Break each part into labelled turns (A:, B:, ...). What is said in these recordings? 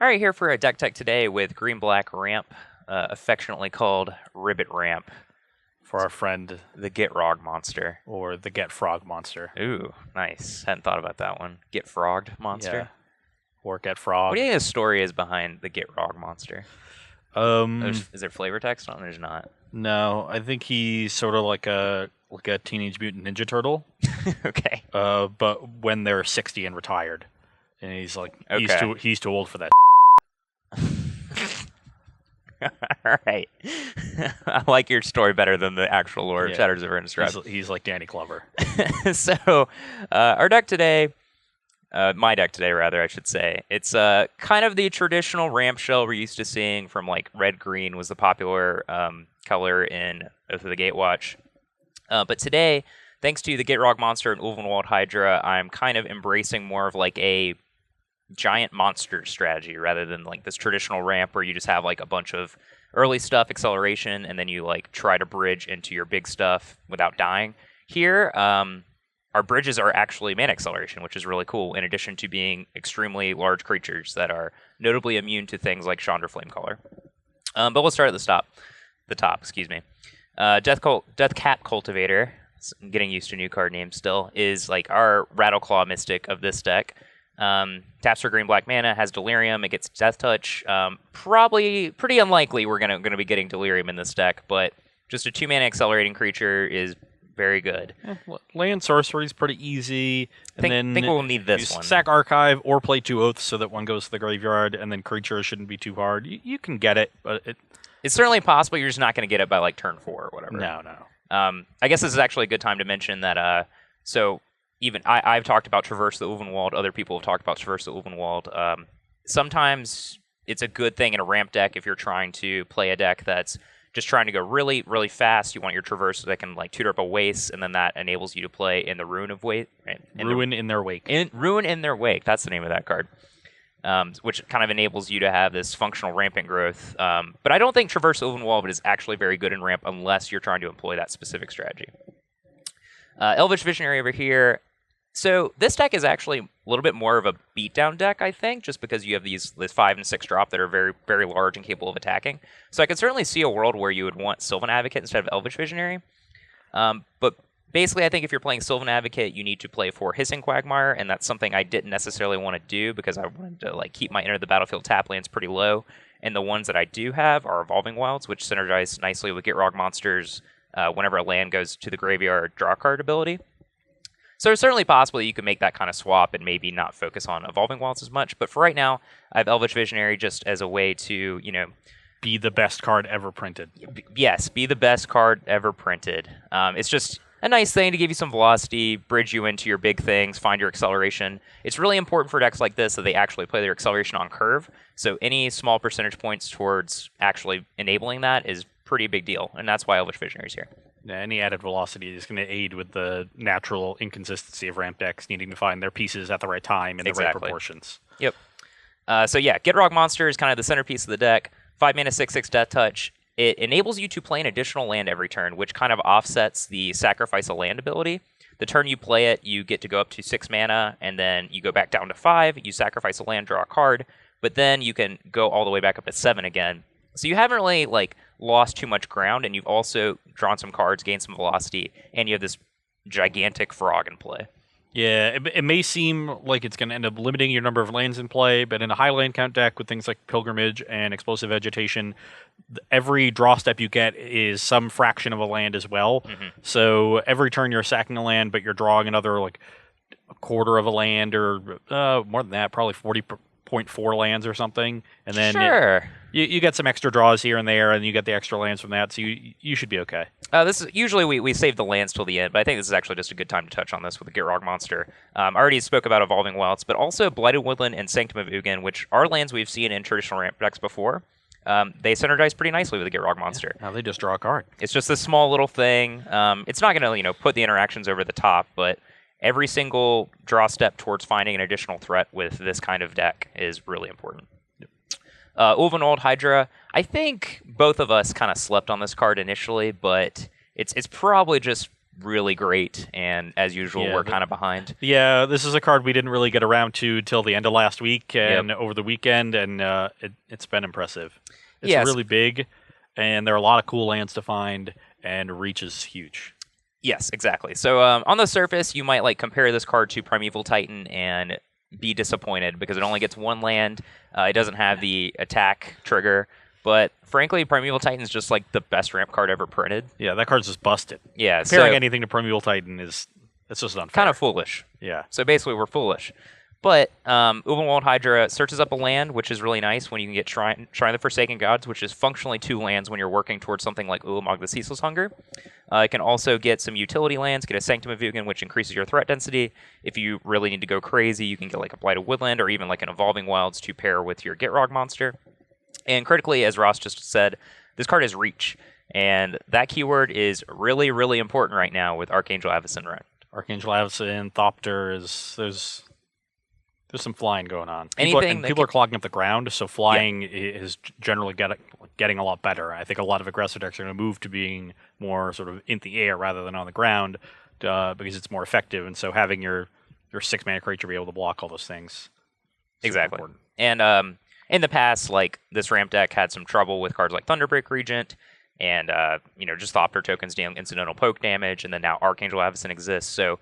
A: All right, here for a deck tech today with green-black ramp, affectionately called Ribbit ramp,
B: For our friend,
A: the Get Rog monster.
B: or the Get Frog monster.
A: Ooh, nice. Hadn't thought about that one. Get Frogged monster.
B: Yeah. Or Get Frog.
A: What do you think the story is behind the Get Rog monster? Is there flavor text on it? There's not.
B: No, I think he's sort of like a Teenage Mutant Ninja Turtle.
A: Okay.
B: But when they're 60 and retired, and he's like he's too old for that.
A: All right. I like your story better than the actual lore of Shatters of Innistrad.
B: He's like Danny Glover.
A: So, our deck today, my deck today, rather, I should say, it's kind of the traditional ramp shell we're used to seeing from like red-green was the popular color in Oath of the Gatewatch. But today, thanks to the Gitrog monster and Ulvenwald Hydra, I'm kind of embracing more of like a giant monster strategy rather than like this traditional ramp where you just have like a bunch of early stuff, acceleration, and then you like try to bridge into your big stuff without dying. Here, our bridges are actually mana acceleration, which is really cool, in addition to being extremely large creatures that are notably immune to things like Chandra Flamecaller. But we'll start at the top, excuse me. Deathcap Cultivator, getting used to new card names still, is like our Rattleclaw Mystic of this deck. Taps for green-black mana, has Delirium, it gets Death Touch. Probably pretty unlikely we're gonna be getting Delirium in this deck, but just a 2-mana accelerating creature is very good.
B: Land sorcery is pretty easy.
A: I think we'll need this one.
B: Sack Archive or play 2 Oaths so that one goes to the graveyard, and then creatures shouldn't be too hard. You can get it, but
A: it's certainly possible. You're just not going to get it by like turn 4 or whatever.
B: No.
A: I guess this is actually a good time to mention that. So even I've talked about Traverse the Ulvenwald. Other people have talked about Traverse the Ulvenwald. Sometimes it's a good thing in a ramp deck if you're trying to play a deck that's just trying to go really, really fast. You want your Traverse that can like tutor up a waste, and then that enables you to play in the Ruin of Waste.
B: Ruin in their wake.
A: Ruin in their wake. That's the name of that card. Which kind of enables you to have this functional rampant growth. But I don't think Traverse Ulvenwald is actually very good in ramp unless you're trying to employ that specific strategy. Elvish Visionary over here. So this deck is actually a little bit more of a beatdown deck, I think, just because you have this 5 and 6 drop that are very, very large and capable of attacking. So I could certainly see a world where you would want Sylvan Advocate instead of Elvish Visionary. But basically, I think if you're playing Sylvan Advocate, you need to play for Hissing Quagmire, and that's something I didn't necessarily want to do because I wanted to like keep my Enter the Battlefield tap lands pretty low. And the ones that I do have are Evolving Wilds, which synergize nicely with Gitrog monsters whenever a land goes to the graveyard draw card ability. So it's certainly possible that you can make that kind of swap and maybe not focus on Evolving Wilds as much. But for right now, I have Elvish Visionary just as a way to,
B: be the best card ever printed.
A: Yes, be the best card ever printed. It's just a nice thing to give you some velocity, bridge you into your big things, find your acceleration. It's really important for decks like this that they actually play their acceleration on curve. So any small percentage points towards actually enabling that is pretty big deal. And that's why Elvish Visionary is here.
B: Yeah, any added velocity is going to aid with the natural inconsistency of ramp decks needing to find their pieces at the right time in the right proportions.
A: Yep. So yeah, Gitrog Monster is kind of the centerpiece of the deck. 5 mana, 6/6 Death Touch. It enables you to play an additional land every turn, which kind of offsets the Sacrifice a Land ability. The turn you play it, you get to go up to 6 mana, and then you go back down to 5. You sacrifice a land, draw a card, but then you can go all the way back up to 7 again. So you haven't really like lost too much ground, and you've also drawn some cards, gained some velocity, and you have this gigantic frog in play.
B: Yeah, it may seem like it's going to end up limiting your number of lands in play, but in a high land count deck with things like Pilgrimage and Explosive Vegetation, every draw step you get is some fraction of a land as well. Mm-hmm. So every turn you're sacking a land, but you're drawing another like a quarter of a land or more than that, probably 40.4 lands or something. And then
A: sure.
B: You get some extra draws here and there, and you get the extra lands from that, so you should be okay.
A: This is usually we save the lands till the end, but I think this is actually just a good time to touch on this with the Gitrog monster. I already spoke about Evolving Wilds, but also Blighted Woodland and Sanctum of Ugin, which are lands we've seen in traditional ramp decks before. They synergize pretty nicely with the Gitrog monster.
B: Now they just draw a card.
A: It's just this small little thing. It's not going to put the interactions over the top, but every single draw step towards finding an additional threat with this kind of deck is really important. Ulvenwald Hydra, I think both of us kind of slept on this card initially, but it's probably just really great, and as usual,
B: Yeah,
A: we're kind of behind.
B: Yeah, this is a card we didn't really get around to till the end of last week and over the weekend, and it's been impressive. It's
A: Yes.
B: really big, and there are a lot of cool lands to find, and reach is huge.
A: Yes, exactly. So on the surface, you might like compare this card to Primeval Titan and be disappointed because it only gets one land. It doesn't have the attack trigger. But frankly, Primeval Titan is just like the best ramp card ever printed.
B: Yeah, that card's just busted.
A: Yeah,
B: Comparing
A: so
B: anything to Primeval Titan it's just unfair.
A: kind of foolish.
B: Yeah.
A: So basically, we're foolish. But Ubenwald Hydra searches up a land, which is really nice when you can get Shrine of the Forsaken Gods, which is functionally 2 lands when you're working towards something like Ulamog the Ceaseless Hunger. It can also get some utility lands, get a Sanctum of Vugan, which increases your threat density. If you really need to go crazy, you can get like a Blighted Woodland or even like an Evolving Wilds to pair with your Gitrog monster. And critically, as Ross just said, this card is Reach. And that keyword is really, really important right now with Archangel Avacyn around.
B: Archangel Avacyn, Thopter there's some flying going on. People are clogging up the ground, so flying is generally getting a lot better. I think a lot of aggressive decks are going to move to being more sort of in the air rather than on the ground because it's more effective. And so having your 6-mana creature be able to block all those things.
A: Exactly. And in the past, like this ramp deck had some trouble with cards like Thunderbreak Regent and just Thopter tokens dealing incidental poke damage, and then now Archangel Avacyn exists. So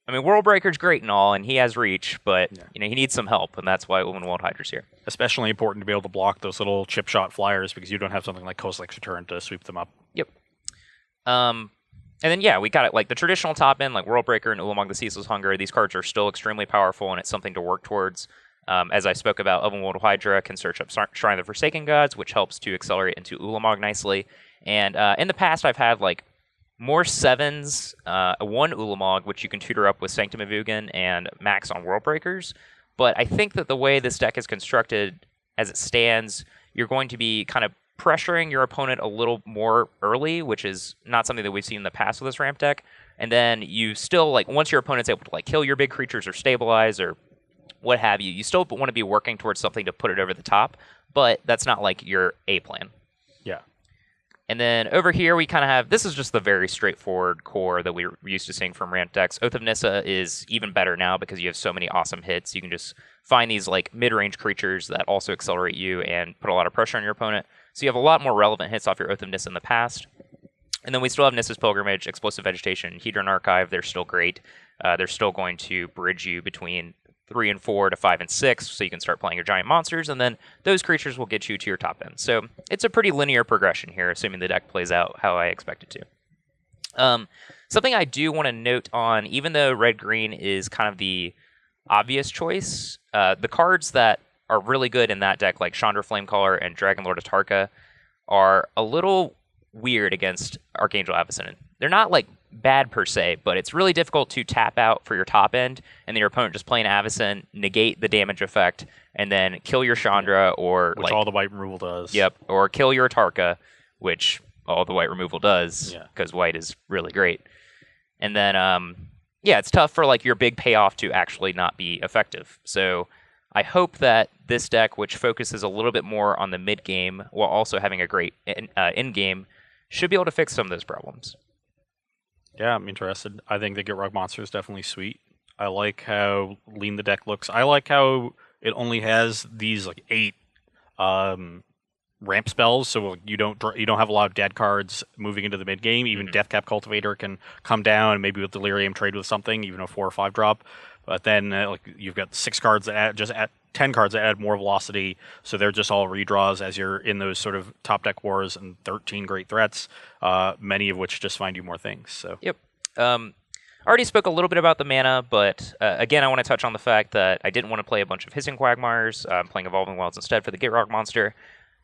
A: World Breaker's great and all, and he has reach, but he needs some help, and that's why Ubenwald Hydra's here.
B: Especially important to be able to block those little chip shot flyers because you don't have something like Kozilek's Return to sweep them up.
A: Yep. And then we got it like the traditional top end, like World Breaker and Ulamog the Ceaseless Hunger. These cards are still extremely powerful, and it's something to work towards. As I spoke about, Ubenwald Hydra can search up Shrine of the Forsaken Gods, which helps to accelerate into Ulamog nicely. And in the past, I've had like more 7s, 1 Ulamog, which you can tutor up with Sanctum of Vugan and Max on World Breakers. But I think that the way this deck is constructed, as it stands, you're going to be kind of pressuring your opponent a little more early, which is not something that we've seen in the past with this ramp deck. And then you still, like, once your opponent's able to like kill your big creatures or stabilize or what have you, you still want to be working towards something to put it over the top. But that's not like your A plan.
B: Yeah.
A: And then over here, we kind of have, this is just the very straightforward core that we're used to seeing from ramp decks. Oath of Nissa is even better now because you have so many awesome hits. You can just find these like mid-range creatures that also accelerate you and put a lot of pressure on your opponent. So you have a lot more relevant hits off your Oath of Nissa in the past. And then we still have Nissa's Pilgrimage, Explosive Vegetation, Hedron Archive. They're still great. They're still going to bridge you between 3 and 4 to 5 and 6, so you can start playing your giant monsters, and then those creatures will get you to your top end. So it's a pretty linear progression here, assuming the deck plays out how I expect it to. Something I do want to note on, even though red-green is kind of the obvious choice, the cards that are really good in that deck, like Chandra Flamecaller and Dragonlord Atarka, are a little weird against Archangel Avacyn. They're not like bad per se, but it's really difficult to tap out for your top end, and then your opponent just playing Avacyn, negate the damage effect, and then kill your Chandra or
B: which all the white removal does.
A: Yep, or kill your Atarka, which all the white removal does, because white is really great. And then, it's tough for like your big payoff to actually not be effective. So I hope that this deck, which focuses a little bit more on the mid game while also having a great end game, should be able to fix some of those problems.
B: Yeah, I'm interested. I think the Gitrog monster is definitely sweet. I like how lean the deck looks. I like how it only has these like 8 ramp spells, so you don't have a lot of dead cards moving into the mid game. Even Deathcap Cultivator can come down and maybe with Delirium trade with something, even a 4 or 5 drop. But then you've got 6 cards that add 10 cards that add more velocity, so they're just all redraws as you're in those sort of top deck wars, and 13 great threats, many of which just find you more things. So
A: yep. I already spoke a little bit about the mana, but again, I want to touch on the fact that I didn't want to play a bunch of Hissing Quagmires. I'm playing Evolving Wilds instead for the Gitrog monster.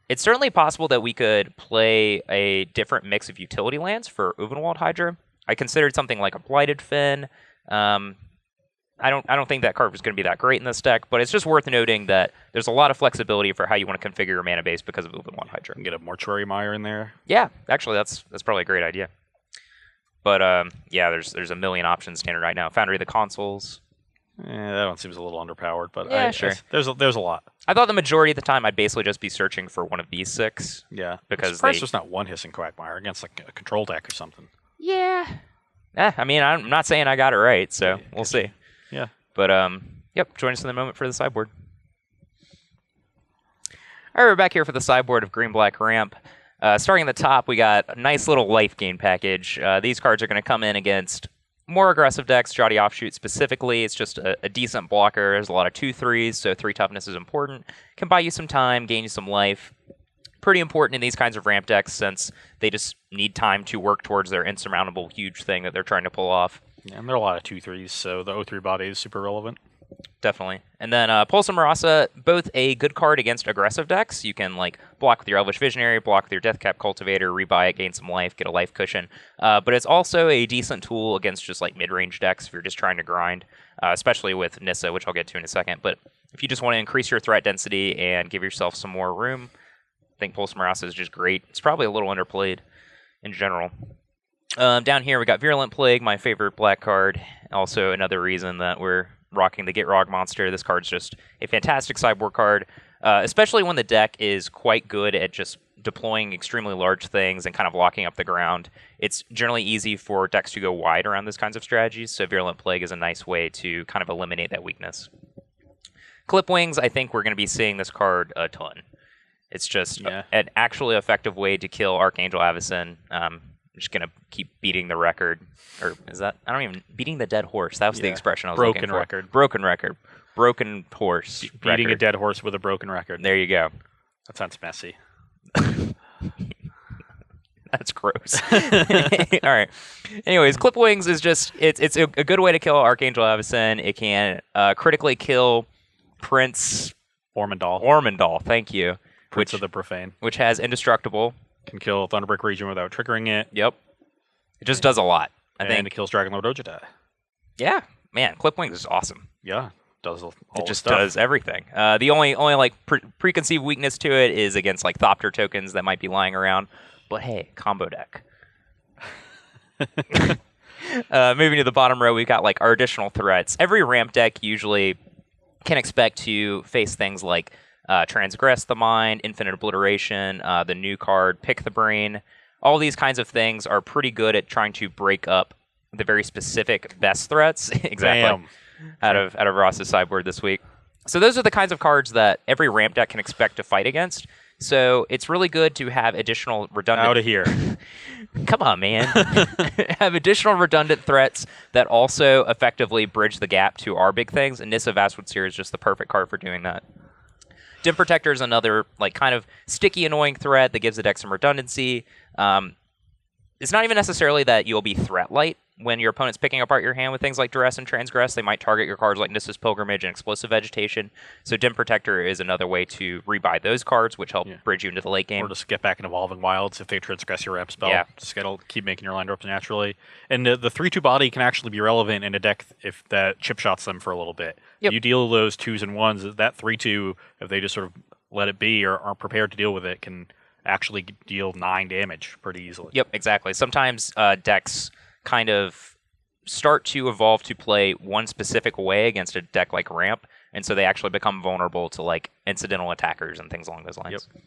A: It's certainly possible that we could play a different mix of utility lands for Ubenwald Hydra. I considered something like a Blighted Fin. I don't think that card was going to be that great in this deck, but it's just worth noting that there's a lot of flexibility for how you want to configure your mana base because of Ubenwald Hydra.
B: You can get a Mortuary Mire in there.
A: Yeah, actually, that's probably a great idea. But there's a million options standard right now. Foundry of the Consoles.
B: That one seems a little underpowered, but
A: yeah, sure.
B: There's a lot.
A: I thought the majority of the time I'd basically just be searching for one of these 6.
B: Yeah,
A: because
B: there's not one Hissing Quagmire against like a control deck or something.
A: Yeah. I mean, I'm not saying I got it right, so we'll see.
B: Yeah.
A: But yep, join us in a moment for the sideboard. All right, we're back here for the sideboard of green-black ramp. Starting at the top, we got a nice little life gain package. These cards are going to come in against more aggressive decks, Jotty Offshoot specifically. It's just a decent blocker. There's a lot of 2/3s, so 3 toughness is important. Can buy you some time, gain you some life. Pretty important in these kinds of ramp decks since they just need time to work towards their insurmountable huge thing that they're trying to pull off.
B: Yeah, and there are a lot of 2/3s, so the O3 body is super relevant.
A: Definitely. And then Pulse and Marasa, both a good card against aggressive decks. You can like block with your Elvish Visionary, block with your Deathcap Cultivator, rebuy it, gain some life, get a life cushion. But it's also a decent tool against just like mid-range decks if you're just trying to grind, especially with Nissa, which I'll get to in a second. But if you just want to increase your threat density and give yourself some more room, I think Pulse and Marasa is just great. It's probably a little underplayed in general. Down here we got Virulent Plague, my favorite black card. Also another reason that we're rocking the Get Rog monster. This card's just a fantastic sideboard card, especially when the deck is quite good at just deploying extremely large things and kind of locking up the ground. It's generally easy for decks to go wide around those kinds of strategies, so Virulent Plague is a nice way to kind of eliminate that weakness. Clip Wings, I think we're going to be seeing this card a ton. It's just an actually effective way to kill Archangel Avacyn. I'm just going to keep beating the record. Or is that? I don't even... Beating the dead horse. That was the expression I was looking for. Broken record. Broken horse.
B: Beating a dead horse with a broken record.
A: There you go.
B: That sounds messy.
A: That's gross. All right. Anyways, Clip Wings is just... It's a good way to kill Archangel Avacyn. It can critically kill Prince...
B: Ormondal.
A: Thank you.
B: Prince of the Profane.
A: Which has Indestructible.
B: Can kill Thunderbreak Region without triggering it.
A: Yep. It just does a lot. I think
B: it kills Dragonlord Ojita.
A: Yeah, man, Clip Wings is awesome.
B: Yeah, does all
A: it just
B: stuff.
A: does everything. The only like preconceived weakness to it is against like Thopter tokens that might be lying around. But hey, combo deck. Moving to the bottom row, we've got like our additional threats. Every ramp deck usually can expect to face things like Transgress the Mind, Infinite Obliteration, the new card, Pick the Brain. All these kinds of things are pretty good at trying to break up the very specific best threats. Exactly. Out of Ross's sideboard this week. So those are the kinds of cards that every ramp deck can expect to fight against. So it's really good to have additional redundant...
B: Out of here.
A: Come on, man. Have additional redundant threats that also effectively bridge the gap to our big things. And Nissa Vastwood Seer is just the perfect card for doing that. Dim Protector is another like kind of sticky, annoying threat that gives the deck some redundancy. It's not even necessarily that you'll be threat light when your opponent's picking apart your hand with things like Duress and Transgress. They might target your cards like Nissa's Pilgrimage and Explosive Vegetation. So Dim Protector is another way to rebuy those cards, which help bridge you into the late game.
B: Or just get back in Evolving Wilds if they transgress your ramp spell.
A: Yeah.
B: Just keep making your line drops naturally. And the 3/2 body can actually be relevant in a deck if that chip shots them for a little bit.
A: Yep.
B: You deal those 2s and 1s, that 3/2, if they just sort of let it be or aren't prepared to deal with it, can actually deal 9 damage pretty easily.
A: Yep, exactly. Sometimes decks kind of start to evolve to play one specific way against a deck like Ramp, and so they actually become vulnerable to like incidental attackers and things along those lines. Yep.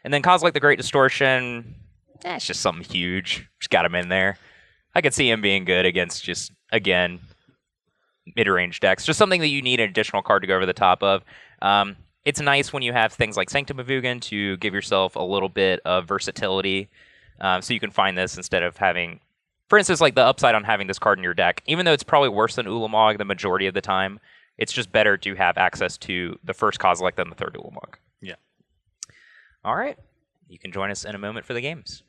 A: And then Cosmic the Great Distortion, it's just something huge. Just got him in there. I could see him being good against just, again, mid-range decks. Just something that you need an additional card to go over the top of. It's nice when you have things like Sanctum of Ugin to give yourself a little bit of versatility. So you can find this instead of having, for instance, like the upside on having this card in your deck. Even though it's probably worse than Ulamog the majority of the time, it's just better to have access to the first Kozilek than the third Ulamog.
B: Yeah.
A: All right. You can join us in a moment for the games.